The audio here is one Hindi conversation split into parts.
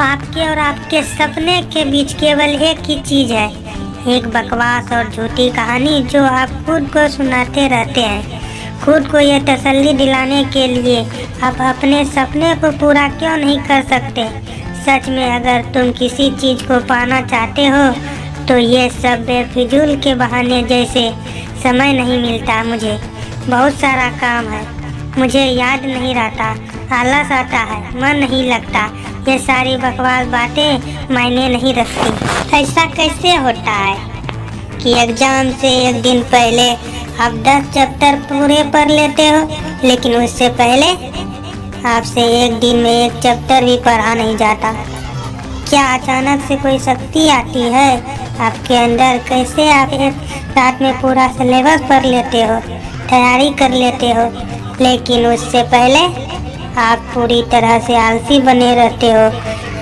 आपके और आपके सपने के बीच केवल एक ही चीज़ है, एक बकवास और झूठी कहानी जो आप खुद को सुनाते रहते हैं। खुद को ये तसल्ली दिलाने के लिए आप अपने सपने को पूरा क्यों नहीं कर सकते। सच में अगर तुम किसी चीज़ को पाना चाहते हो तो ये सब बेफिजूल के बहाने जैसे समय नहीं मिलता, मुझे बहुत सारा काम है, मुझे याद नहीं रहता, आलस आता है, मन नहीं लगता, ये सारी बकवास बातें मायने नहीं रखती। ऐसा कैसे होता है कि एग्ज़ाम से एक दिन पहले आप 10 चैप्टर पूरे पढ़ लेते हो, लेकिन उससे पहले आपसे एक दिन में एक चैप्टर भी पढ़ा नहीं जाता। क्या अचानक से कोई शक्ति आती है आपके अंदर? कैसे आप एक रात में पूरा सिलेबस पढ़ लेते हो, तैयारी कर लेते हो, लेकिन उससे पहले आप पूरी तरह से आलसी बने रहते हो,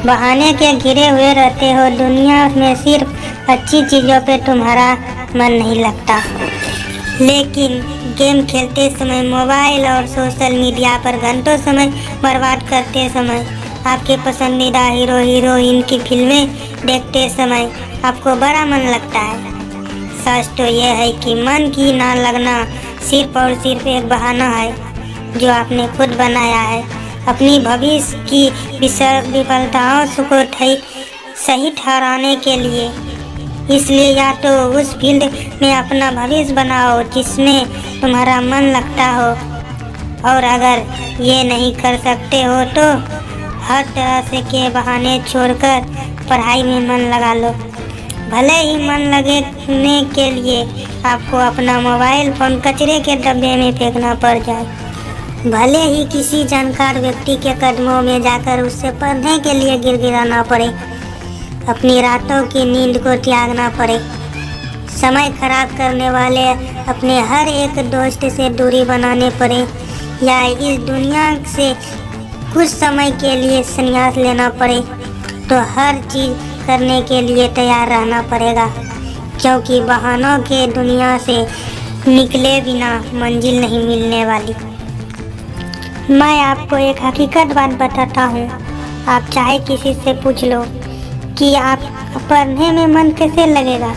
बहाने के घिरे हुए रहते हो। दुनिया में सिर्फ अच्छी चीज़ों पे तुम्हारा मन नहीं लगता, लेकिन गेम खेलते समय, मोबाइल और सोशल मीडिया पर घंटों समय बर्बाद करते समय, आपके पसंदीदा हीरो हीरोइन की फिल्में देखते समय आपको बड़ा मन लगता है। सच तो यह है कि मन की ना लगना सिर्फ और सिर्फ एक बहाना है जो आपने खुद बनाया है अपनी भविष्य की विफलताओं को सही ठहराने के लिए। इसलिए या तो उस फील्ड में अपना भविष्य बनाओ जिसमें तुम्हारा मन लगता हो, और अगर ये नहीं कर सकते हो तो हर तरह से के बहाने छोड़कर पढ़ाई में मन लगा लो। भले ही मन लगने के लिए आपको अपना मोबाइल फ़ोन कचरे के डब्बे में फेंकना पड़ जाए, भले ही किसी जानकार व्यक्ति के कदमों में जाकर उससे पढ़ने के लिए गिड़गिड़ाना पड़े, अपनी रातों की नींद को त्यागना पड़े, समय खराब करने वाले अपने हर एक दोस्त से दूरी बनाने पड़े, या इस दुनिया से कुछ समय के लिए संन्यास लेना पड़े, तो हर चीज़ करने के लिए तैयार रहना पड़ेगा, क्योंकि बहानों के दुनिया से निकले बिना मंजिल नहीं मिलने वाली। मैं आपको एक हकीकत बात बताता हूँ। आप चाहे किसी से पूछ लो कि आप पढ़ने में मन कैसे लगेगा,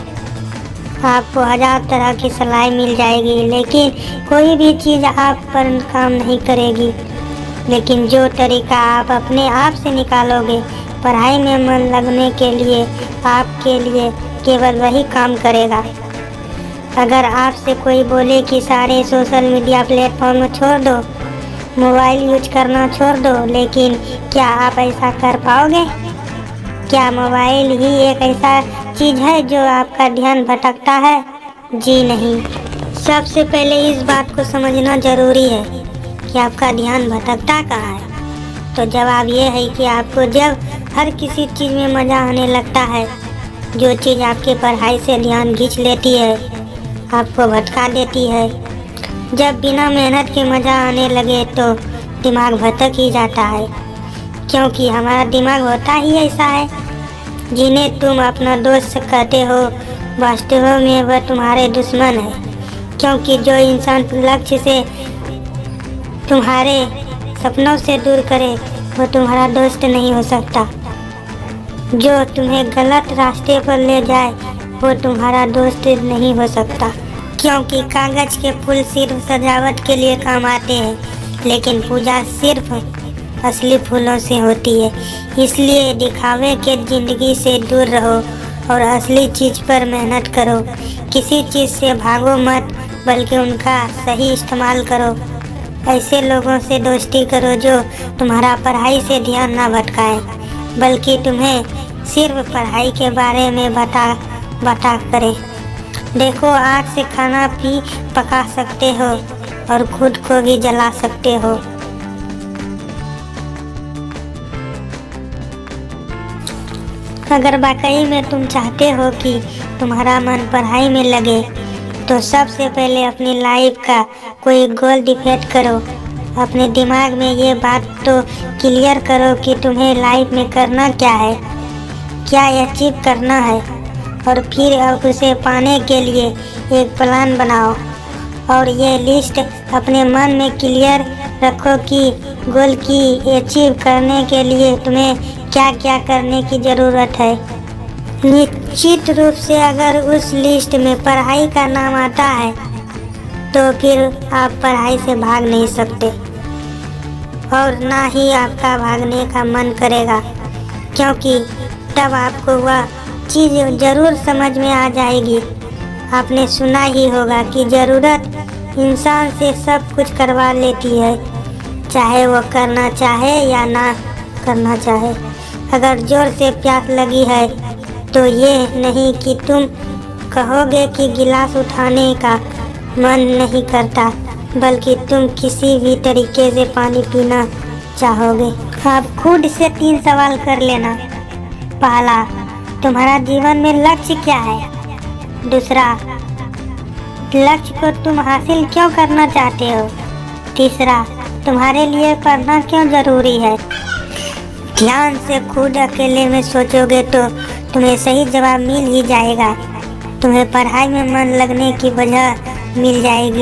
आपको 1000 तरह की सलाह मिल जाएगी, लेकिन कोई भी चीज़ आप पर काम नहीं करेगी। लेकिन जो तरीका आप अपने आप से निकालोगे पढ़ाई में मन लगने के लिए, आपके लिए केवल वही काम करेगा। अगर आपसे कोई बोले कि सारे सोशल मीडिया प्लेटफॉर्म छोड़ दो, मोबाइल यूज करना छोड़ दो, लेकिन क्या आप ऐसा कर पाओगे? क्या मोबाइल ही एक ऐसा चीज़ है जो आपका ध्यान भटकता है? जी नहीं। सबसे पहले इस बात को समझना ज़रूरी है कि आपका ध्यान भटकता कहाँ है। तो जवाब ये है कि आपको जब हर किसी चीज़ में मज़ा आने लगता है, जो चीज़ आपके पढ़ाई से ध्यान खींच लेती है, आपको भटका देती है। जब बिना मेहनत के मज़ा आने लगे तो दिमाग भटक ही जाता है, क्योंकि हमारा दिमाग होता ही ऐसा है। जिन्हें तुम अपना दोस्त कहते हो, वास्तव में वह तुम्हारे दुश्मन है, क्योंकि जो इंसान लक्ष्य से तुम्हारे सपनों से दूर करे वो तुम्हारा दोस्त नहीं हो सकता। जो तुम्हें गलत रास्ते पर ले जाए वो तुम्हारा दोस्त नहीं हो सकता, क्योंकि कागज़ के फूल सिर्फ सजावट के लिए काम आते हैं, लेकिन पूजा सिर्फ असली फूलों से होती है। इसलिए दिखावे के ज़िंदगी से दूर रहो और असली चीज़ पर मेहनत करो। किसी चीज़ से भागो मत, बल्कि उनका सही इस्तेमाल करो। ऐसे लोगों से दोस्ती करो जो तुम्हारा पढ़ाई से ध्यान ना भटकाए, बल्कि तुम्हें सिर्फ पढ़ाई के बारे में बता करे। देखो, आग से खाना भी पका सकते हो और खुद को भी जला सकते हो। अगर वाकई में तुम चाहते हो कि तुम्हारा मन पढ़ाई में लगे, तो सबसे पहले अपनी लाइफ का कोई गोल डिसाइड करो। अपने दिमाग में ये बात तो क्लियर करो कि तुम्हें लाइफ में करना क्या है, क्या अचीव करना है, और फिर उसे पाने के लिए एक प्लान बनाओ। और ये लिस्ट अपने मन में क्लियर रखो कि गोल की अचीव करने के लिए तुम्हें क्या क्या करने की ज़रूरत है। निश्चित रूप से अगर उस लिस्ट में पढ़ाई का नाम आता है तो फिर आप पढ़ाई से भाग नहीं सकते और ना ही आपका भागने का मन करेगा, क्योंकि तब आपको वह चीज़ ज़रूर समझ में आ जाएगी। आपने सुना ही होगा कि ज़रूरत इंसान से सब कुछ करवा लेती है, चाहे वो करना चाहे या ना करना चाहे। अगर जोर से प्यास लगी है तो ये नहीं कि तुम कहोगे कि गिलास उठाने का मन नहीं करता, बल्कि तुम किसी भी तरीके से पानी पीना चाहोगे। आप खुद से 3 सवाल कर लेना। पहला, तुम्हारा जीवन में लक्ष्य क्या है? दूसरा, लक्ष्य को तुम हासिल क्यों करना चाहते हो? तीसरा, तुम्हारे लिए पढ़ना क्यों ज़रूरी है? ध्यान से खुद अकेले में सोचोगे तो तुम्हें सही जवाब मिल ही जाएगा। तुम्हें पढ़ाई में मन लगने की वजह मिल जाएगी।